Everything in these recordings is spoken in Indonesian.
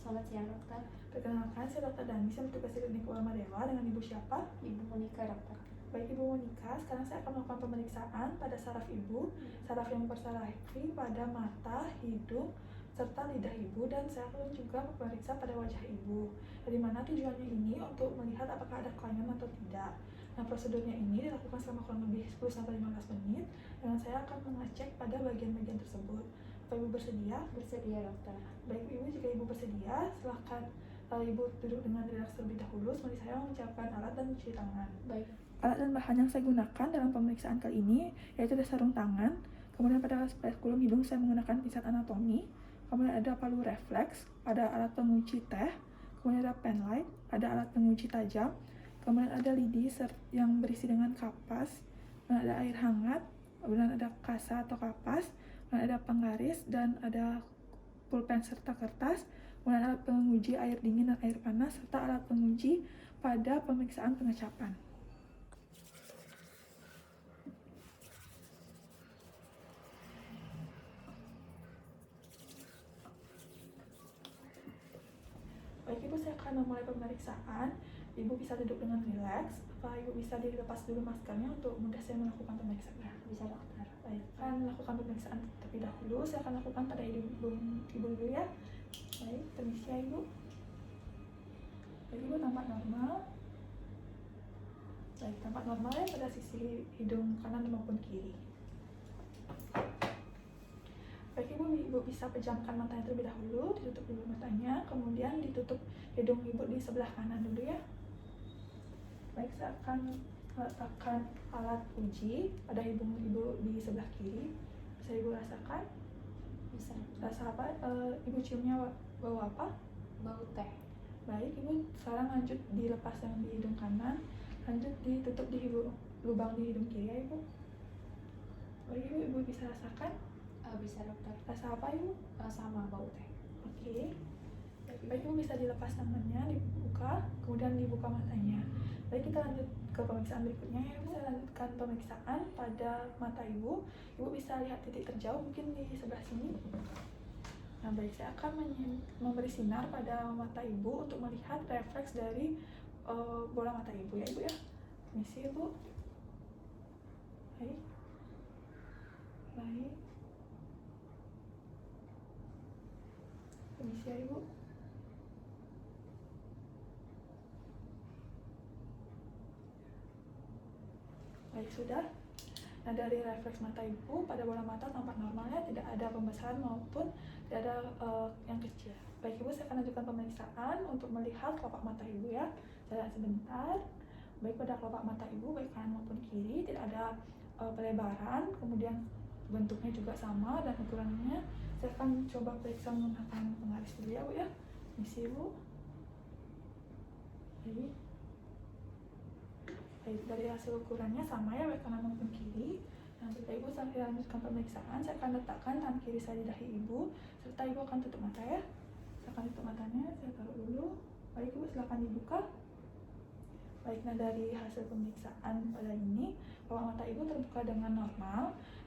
Selamat siang, dokter. Perkenalkan, saya Dr. Dani, saya bertugas di Klinik Ulama Dewa. Dengan Ibu siapa? Ibu Monika, dokter. Baik, Ibu Monika, sekarang saya akan melakukan pemeriksaan pada saraf Ibu, saraf yang bersarafi pada mata, hidung, serta lidah Ibu, dan saya akan juga memeriksa pada wajah Ibu. Dari mana tujuannya ini untuk melihat apakah ada kelainan atau tidak. Nah, prosedurnya ini dilakukan selama kurang lebih 10-15 menit, dan saya akan mengecek pada bagian-bagian tersebut. Apa Ibu bersedia? Bersedia, dokter. Baik, Ibu, jika Ibu bersedia, silahkan Ibu duduk dengan rileks terlebih dahulu. Seperti saya menyiapkan alat dan mencuci tangan. Baik. Alat dan bahan yang saya gunakan dalam pemeriksaan kali ini yaitu ada sarung tangan, kemudian pada spekulum hidung saya menggunakan pinset anatomi, kemudian ada palu refleks, ada alat penguji teh, kemudian ada pen light, ada alat penguji tajam, kemudian ada lidi yang berisi dengan kapas, kemudian ada air hangat, kemudian ada kasa atau kapas, kemudian ada penggaris, dan ada pulpen serta kertas, kemudian alat penguji air dingin dan air panas, serta alat penguji pada pemeriksaan pengecapan. Baik, Ibu, saya akan memulai pemeriksaan. Ibu bisa duduk dengan rileks. Apa Ibu bisa dilepas dulu maskernya untuk mudah saya melakukan pemeriksaannya? Bisa, dokter. Baik, akan melakukan pemeriksaan terlebih dahulu. Saya akan lakukan pada Ibu dulu ya. Baik, permisi ya Ibu. Baik, Ibu tampak normal. Baik, tampak normal ya pada sisi hidung kanan maupun kiri. Baik, Ibu bisa pejamkan matanya terlebih dahulu, ditutup dulu matanya, kemudian ditutup hidung Ibu di sebelah kanan dulu ya. Baik, saya akan meletakkan alat uji pada hidung Ibu di sebelah kiri. Bisa Ibu rasakan? Bisa. Rasa apa? Ibu ciumnya bau apa? Bau teh. Baik, Ibu sekarang lanjut dilepas yang di hidung kanan, lanjut ditutup di lubang di hidung kiri ya Ibu. Baik, Ibu bisa rasakan? Bisa, dokter. Rasa apa Ibu? Sama bau teh. Oke. Baik, Ibu bisa dilepas tangannya, dibuka, kemudian dibuka matanya. Baik, kita lanjut ke pemeriksaan berikutnya ya Ibu. Saya lanjutkan pemeriksaan pada mata Ibu. Ibu bisa lihat titik terjauh mungkin di sebelah sini. Nah, baik, saya akan memberi sinar pada mata Ibu untuk melihat refleks dari bola mata Ibu ya Ibu ya. Permisi Ibu. Baik. Baik. Permisi ya Ibu. Baik, sudah. Nah, dari refleks mata Ibu pada bola mata tampak normal ya, tidak ada pembesaran maupun tidak ada yang kecil. Baik, Ibu, saya akan lanjutkan pemeriksaan untuk melihat kelopak mata Ibu ya. Saya sebentar. Baik, pada kelopak mata Ibu baik kanan maupun kiri tidak ada pelebaran, kemudian bentuknya juga sama dan ukurannya. Saya akan coba periksa menggunakan penggaris dulu ya Bu ya. Misi Ibu. Baik, dari hasil ukurannya sama ya baik kanan maupun kiri. Nah, jika Ibu sampai lanjutkan pemeriksaan, saya akan letakkan tangan kiri saya di dahi Ibu, serta Ibu akan tutup mata ya. Saya akan tutup matanya, saya taruh dulu. Baik, Ibu silakan dibuka. Baik, nah dari hasil pemeriksaan pada ini, kelopak mata Ibu terbuka dengan normal,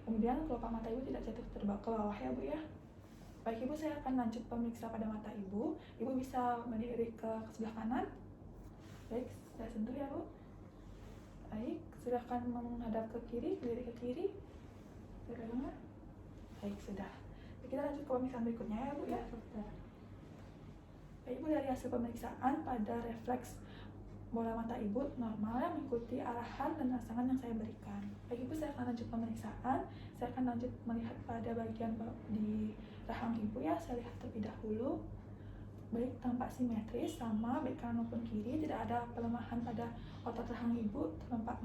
kemudian kelopak mata Ibu tidak jatuh terbang ke bawah ya Bu ya. Baik, Ibu, saya akan lanjut pemeriksa pada mata Ibu. Ibu bisa berdiri ke sebelah kanan. Baik, saya sentuh ya Bu. Baik, silahkan menghadap ke kiri, berdiri ke kiri. Bagaimana? Baik, sudah. Kita lanjut ke pemeriksaan berikutnya ya Bu ya. Baik, Ibu, dari hasil pemeriksaan pada refleks bola mata Ibu normal ya, mengikuti arahan dan rangsangan yang saya berikan. Baik, Ibu, saya akan lanjut pemeriksaan. Saya akan lanjut melihat pada bagian di rahang Ibu ya. Saya lihat terlebih dahulu. Baik, tampak simetris sama baik kanan maupun kiri, tidak ada pelemahan pada otot rahang Ibu, tampak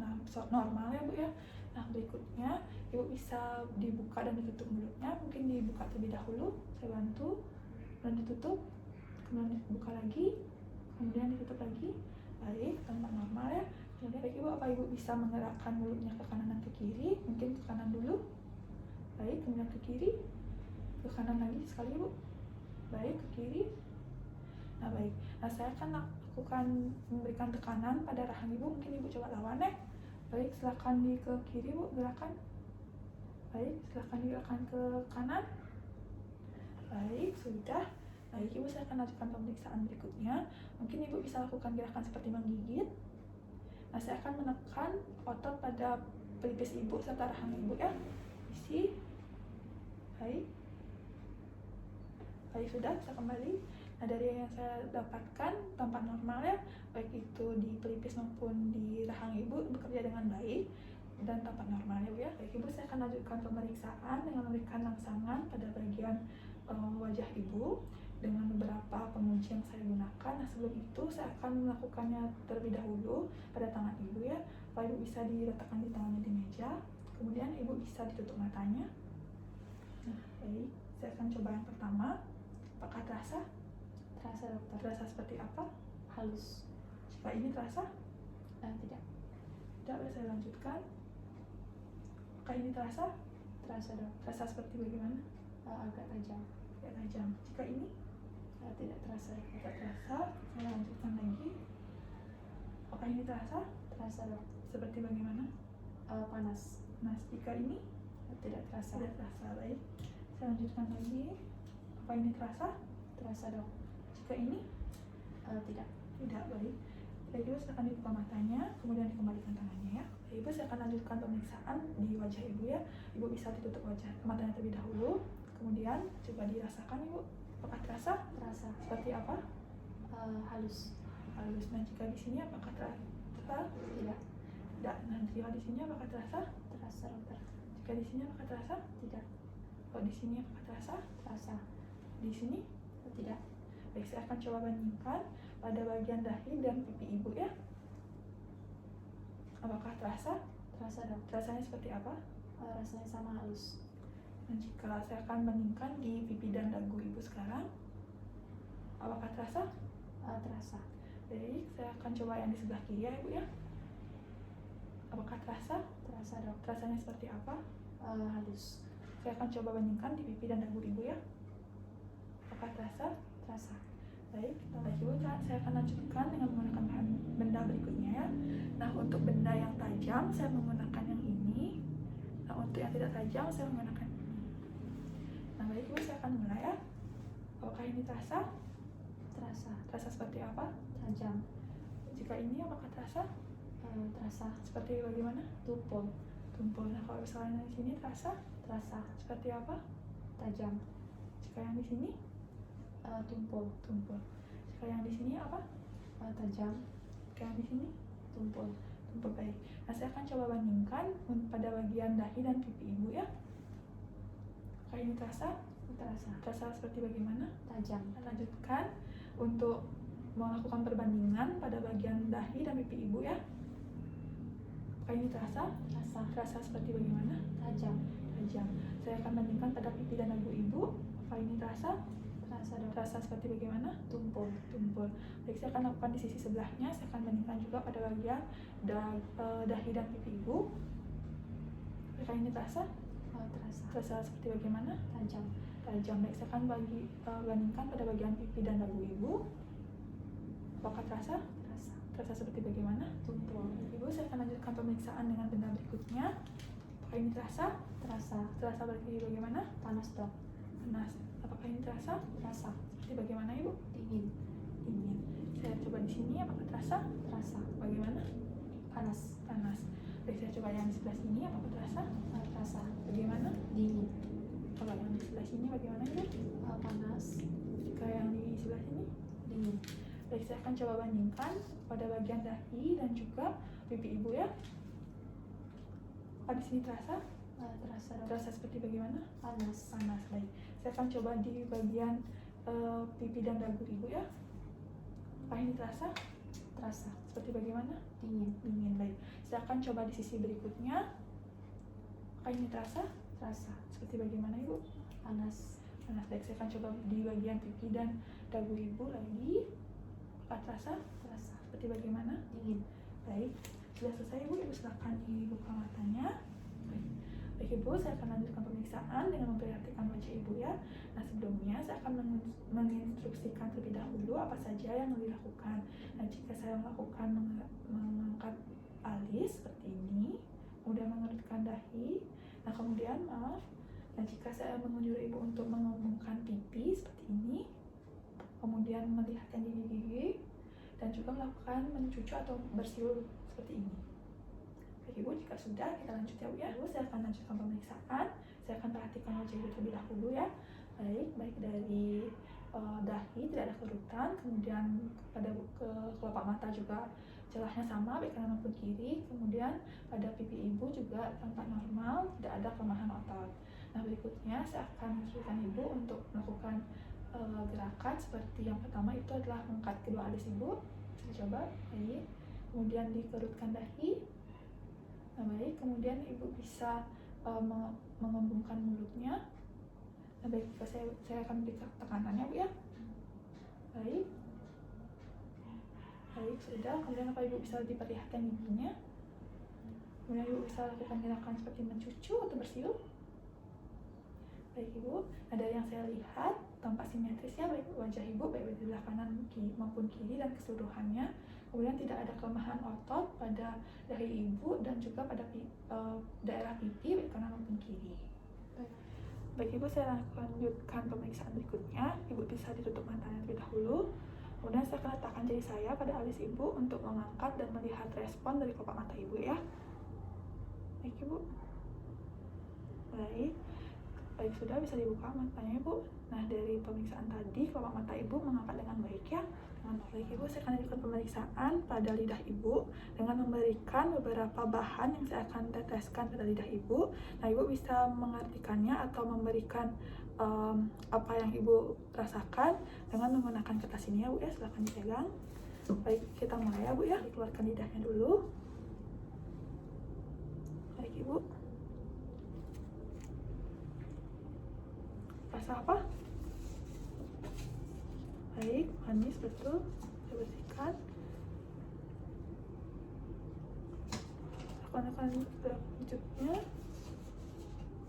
normal ya Bu ya. Nah, berikutnya Ibu bisa dibuka dan ditutup mulutnya. Mungkin dibuka terlebih dahulu, saya bantu, dan ditutup, kemudian dibuka lagi, kemudian ditutup lagi. Baik, tampak normal ya. Kemudian baik Ibu, apa Ibu bisa menggerakkan mulutnya ke kanan dan ke kiri? Mungkin ke kanan dulu. Baik, kemudian ke kiri, ke kanan lagi sekali Bu. Baik, ke kiri. Nah, baik. Nah, saya akan lakukan memberikan tekanan pada rahang Ibu. Mungkin Ibu coba lawan ya. Baik, silakan di ke kiri Bu, gerakan. Baik, silakan digerakkan ke kanan. Baik, sudah. Baik, Ibu saya akan lanjutkan pemeriksaan berikutnya. Mungkin Ibu bisa lakukan gerakan seperti menggigit. Nah, saya akan menekan otot pada pelipis Ibu serta rahang Ibu ya. Isi. Baik. Baik, sudah bisa kembali. Nah, dari yang saya dapatkan tampak normal ya, baik itu di pelipis maupun di rahang Ibu bekerja dengan baik dan tampak normal ya Bu ya. Baik Ibu, saya akan lanjutkan pemeriksaan dengan memberikan rangsangan pada bagian wajah Ibu dengan beberapa pengunci yang saya gunakan. Nah, sebelum itu saya akan melakukannya terlebih dahulu pada tangan Ibu ya. Pak Ibu bisa diletakkan di tangannya di meja, kemudian Ibu bisa ditutup matanya. Nah, baik, saya akan coba yang pertama. Apakah terasa? Terasa dokter. Terasa seperti apa? Halus. Jika ini terasa? Tidak. Tidak, saya lanjutkan. Apakah ini terasa? Terasa dok. Terasa seperti bagaimana? Agak tajam. Agak tajam. Jika ini? Tidak terasa dokter. Tidak terasa. Saya lanjutkan lagi. Apakah ini terasa? Terasa dok. Seperti bagaimana? Panas. Nah, jika ini? Tidak terasa. Tidak terasa. Baik, saya lanjutkan lagi. Apa ini terasa? Terasa dok. Jika ini? Tidak. Tidak. Baik, Baik Ibu silakan dibuka matanya, kemudian dikembalikan tangannya ya. Baik, Ibu saya akan lanjutkan pemeriksaan di wajah Ibu ya. Ibu bisa ditutup wajah matanya terlebih dahulu, kemudian coba dirasakan Ibu. Apakah terasa? Terasa. Seperti apa? Halus. Halus. Nah, jika di sini apakah terasa? Tidak. Tidak. Nah, jika di sini apakah terasa? Terasa dokter. Jika di sini apakah terasa? Tidak. Kalau di sini apakah terasa? Terasa. Di sini? Tidak. Baik, saya akan coba bandingkan pada bagian dahi dan pipi Ibu ya. Apakah terasa? Terasa dok. Rasanya seperti apa? Rasanya sama halus. Dan jika saya akan bandingkan di pipi dan dagu Ibu sekarang, apakah terasa? Terasa. Baik, saya akan coba yang di sebelah kiri ya Ibu ya. Apakah terasa? Terasa dok. Rasanya seperti apa? Halus. Saya akan coba bandingkan di pipi dan dagu Ibu ya. Apakah terasa? Terasa. Baik, baik Ibu, saya akan lanjutkan dengan menggunakan bahan benda berikutnya ya. Nah, untuk benda yang tajam saya menggunakan yang ini. Nah, untuk yang tidak tajam saya menggunakan ini. Nah, baik Ibu, saya akan mulai ya. Apakah ini terasa? Terasa. Terasa seperti apa? Tajam. Jika ini apakah terasa? Terasa. Seperti bagaimana? Tumpul. Tumpul. Nah, kalau misalnya di sini terasa? Terasa. Seperti apa? Tajam. Jika yang di sini? Tumpul. Tumpul. Jika yang di sini apa? Tajam. Jika yang di sini? Tumpul. Tumpul. Baik. Nah, saya akan coba bandingkan pada bagian dahi dan pipi Ibu ya. Apakah ini terasa? Terasa. Terasa seperti bagaimana? Tajam. Kita lanjutkan untuk melakukan perbandingan pada bagian dahi dan pipi Ibu ya. Apakah ini terasa? Terasa. Terasa seperti bagaimana? Tajam. Tajam. Saya akan bandingkan pada pipi dan dagu Ibu. Apakah ini terasa? Terasa dok. Terasa seperti bagaimana? Tumpul. Tumpul. Baik, saya akan lakukan di sisi sebelahnya. Saya akan bandingkan juga pada bagian dahi dan pipi Ibu. Apakah ini terasa? Terasa. Terasa seperti bagaimana? Tajam. Tajam. Baik, saya akan bandingkan pada bagian pipi dan dagu Ibu. Apakah terasa? Terasa. Terasa seperti bagaimana? Tumpul. Ibu, saya akan lanjutkan pemeriksaan dengan benda berikutnya. Apakah ini terasa? Terasa. Terasa berarti bagaimana? Panas dok. Panas. Apakah ini terasa? Terasa. Seperti bagaimana Ibu? Dingin. Dingin. Saya coba di sini. Apakah terasa? Terasa. Bagaimana? Panas. Panas. Baik, saya coba yang di sebelah sini. Apakah terasa? Terasa. Bagaimana? Dingin. Kalau yang di sebelah sini bagaimana Ibu? Panas. Jika yang di sebelah sini? Dingin. Baik, saya akan coba bandingkan pada bagian dahi dan juga pipi Ibu ya. Apakah di sini terasa? Terasa dok. Terasa seperti bagaimana? Panas. Panas. Baik, saya akan coba di bagian pipi dan dagu Ibu ya. Apakah ini terasa? Terasa. Seperti bagaimana? Dingin. Dingin. Baik, saya akan coba di sisi berikutnya. Apakah ini terasa? Terasa. Seperti bagaimana Ibu? Panas. Panas. Baik, saya akan coba di bagian pipi dan dagu Ibu lagi. Apakah terasa? Terasa. Seperti bagaimana? Dingin. Baik, sudah selesai Ibu. Ibu silakan dibuka matanya. Baik Ibu, saya akan lanjutkan pemeriksaan dengan memperhatikan wajah Ibu ya. Nah, sebelumnya saya akan menginstruksikan terlebih dahulu apa saja yang dilakukan. Nah, jika saya melakukan mengangkat alis seperti ini, kemudian mengerutkan dahi, nah kemudian maaf, nah jika saya mengunjuri Ibu untuk mengembungkan pipi seperti ini, melakukan mencucu atau bersiul seperti ini. Baik Ibu, jika sudah kita lanjut ya Bu ya. Ibu, saya akan lanjutkan pemeriksaan. Saya akan perhatikan wajah Ibu terlebih dahulu ya. Baik dari dahi tidak ada kerutan, kemudian pada kelopak mata juga celahnya sama baik kanan maupun kiri, kemudian pada pipi Ibu juga tampak normal, tidak ada kelemahan otot. Nah, berikutnya saya akan menginstruksikan Ibu untuk melakukan gerakan seperti yang pertama itu adalah mengangkat kedua alis Ibu. Saya coba, baik. Kemudian dikerutkan dahi. Nah, baik. Kemudian Ibu bisa mengembungkan mulutnya. Nah, baik, saya akan beri tekanannya Bu ya. Baik. Baik, sudah. Kemudian apa Ibu bisa diperlihatkan giginya. Kemudian Ibu bisa lakukan gerakan seperti mencucu atau bersiul. Baik Ibu, nah dari yang saya lihat tampak simetris ya baik wajah Ibu baik di sebelah kanan maupun kiri dan keseluruhannya. Kemudian tidak ada kelemahan otot pada dahi Ibu dan juga pada daerah pipi baik kanan maupun kiri. Baik Ibu, saya lanjutkan pemeriksaan berikutnya. Ibu bisa ditutup matanya terlebih dahulu. Kemudian saya akan letakkan jari saya pada alis Ibu untuk mengangkat dan melihat respon dari kelopak mata Ibu ya. Baik Ibu. Baik. Baik, sudah bisa dibuka matanya Ibu. Nah, dari pemeriksaan tadi kelopak mata Ibu mengangkat dengan baik ya. Dengan baik Ibu, saya akan lanjutkan pemeriksaan pada lidah Ibu dengan memberikan beberapa bahan yang saya akan teteskan pada lidah Ibu. Nah, Ibu bisa mengartikannya atau memberikan apa yang Ibu rasakan dengan menggunakan kertas ini ya Bu ya. Silahkan dipegang. Baik, kita mulai ya Bu ya. Dikeluarkan lidahnya dulu. Baik Ibu. Rasa apa? Baik, manis betul. Saya bersihkan. Akan berikutnya.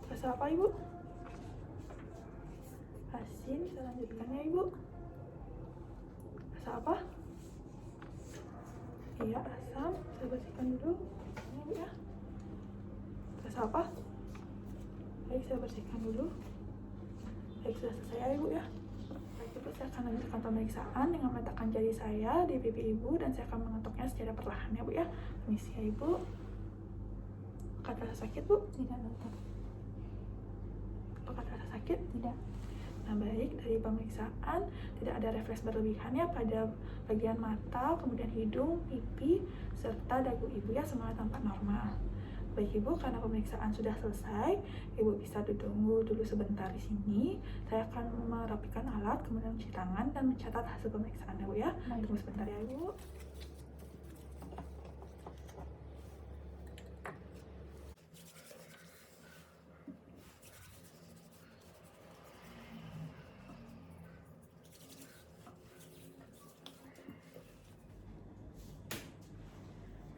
Rasa apa Ibu? Asin. Kita lanjutkan ya Ibu. Rasa apa? Iya, asam. Saya bersihkan dulu. Ini Bu ya. Rasa apa? Baik, saya bersihkan dulu. Baik, sudah selesai ya Ibu ya. Baik Ibu, saya akan lanjutkan pemeriksaan dengan meletakkan jari saya di pipi Ibu dan saya akan mengetoknya secara perlahan ya Bu ya. Permisi ya Ibu. Apakah terasa sakit Bu? Tidak dokter. Apakah terasa sakit? Tidak. Nah, baik, dari pemeriksaan tidak ada refleks berlebihan ya pada bagian mata, kemudian hidung, pipi, serta dagu Ibu ya, semuanya tampak normal. Baik Ibu, karena pemeriksaan sudah selesai, Ibu bisa tunggu dulu sebentar di sini. Saya akan merapikan alat, kemudian mencuci tangan dan mencatat hasil pemeriksaan ya Bu ya. Tunggu sebentar ya Ibu.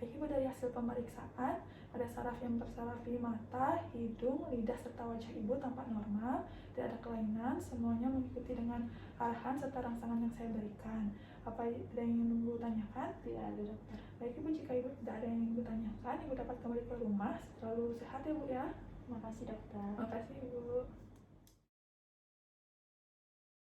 Baik Ibu, dari hasil pemeriksaan pada saraf yang bersarafi mata, hidung, lidah, serta wajah Ibu tampak normal, tidak ada kelainan, semuanya mengikuti dengan arahan serta rangsangan yang saya berikan. Apa ada yang ingin Ibu tanyakan? Tidak ada dokter. Baik Ibu, jika Ibu tidak ada yang ingin Ibu tanyakan, Ibu dapat kembali ke rumah. Selalu sehat ya Bu ya. Terima kasih dokter. Terima kasih Ibu.